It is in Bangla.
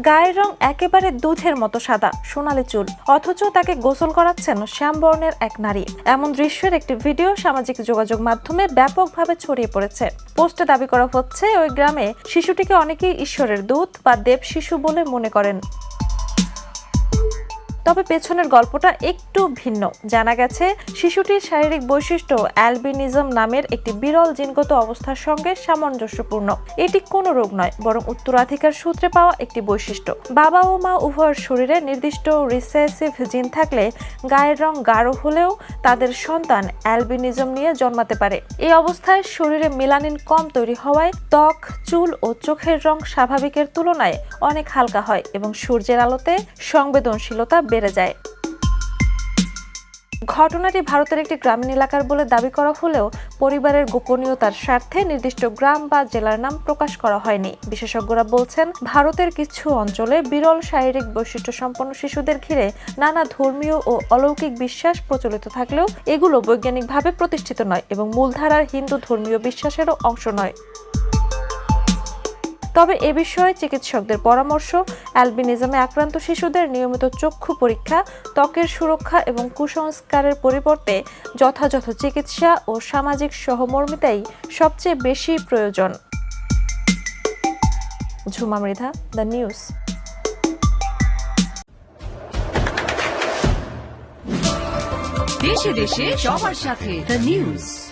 গায়ের রং একেবারে দুধের মতো সাদা, সোনালী চুল, অথচ তাকে গোসল করাচ্ছেন শ্যামবর্ণের এক নারী। এমন দৃশ্যের একটি ভিডিও সামাজিক যোগাযোগ মাধ্যমে ব্যাপকভাবে ছড়িয়ে পড়েছে। পোস্টে দাবি করা হচ্ছে, ওই গ্রামে শিশুটিকে অনেকেই ঈশ্বরের দূত বা দেব শিশু বলে মনে করেন। তবে পেছনের গল্পটা একটু ভিন্ন। জানা গেছে, শিশুটির শারীরিক বৈশিষ্ট্য অ্যালবিনিজম নামের একটি বিরল জিনগত অবস্থার সঙ্গে সামঞ্জস্যপূর্ণ। এটি কোনো রোগ নয়, বরং উত্তরাধিকার সূত্রে পাওয়া একটি বৈশিষ্ট্য। বাবা ও মা উভয়ের শরীরে নির্দিষ্ট রিসেসিভ জিন থাকলে গায়ের রং গাঢ় হলেও তাদের সন্তান অ্যালবিনিজম নিয়ে জন্মাতে পারে। এই অবস্থায় শরীরে মেলানিন কম তৈরি হওয়ায় ত্বক, চুল ও চোখের রং স্বাভাবিকের তুলনায় অনেক হালকা হয় এবং সূর্যের আলোতে সংবেদনশীলতা বেড়ে যায়। ঘটনাটি ভারতের একটি গ্রামীণ এলাকার বলে দাবি করা হলেও পরিবারের গোপনীয়তার স্বার্থে নির্দিষ্ট গ্রাম বা জেলার নাম প্রকাশ করা হয়নি। বিশেষজ্ঞরা বলছেন, ভারতের কিছু অঞ্চলে বিরল শারীরিক বৈশিষ্ট্য সম্পন্ন শিশুদের ঘিরে নানা ধর্মীয় ও অলৌকিক বিশ্বাস প্রচলিত থাকলেও এগুলো বৈজ্ঞানিকভাবে প্রতিষ্ঠিত নয় এবং মূলধারার হিন্দু ধর্মীয় বিশ্বাসেরও অংশ নয়। তবে এ বিষয়ে চিকিৎসকদের পরামর্শ, অ্যালবিনিজমে আক্রান্ত শিশুদের নিয়মিত চক্ষু পরীক্ষা, ত্বকের সুরক্ষা এবং কুসংস্কারের পরিবর্তে যথাযথ চিকিৎসা ও সামাজিক সহমর্মিতাই সবচেয়ে বেশি প্রয়োজন। Jhuma Mridha, the news. দেশে দেশে সবার সাথে, দ্য নিউজ।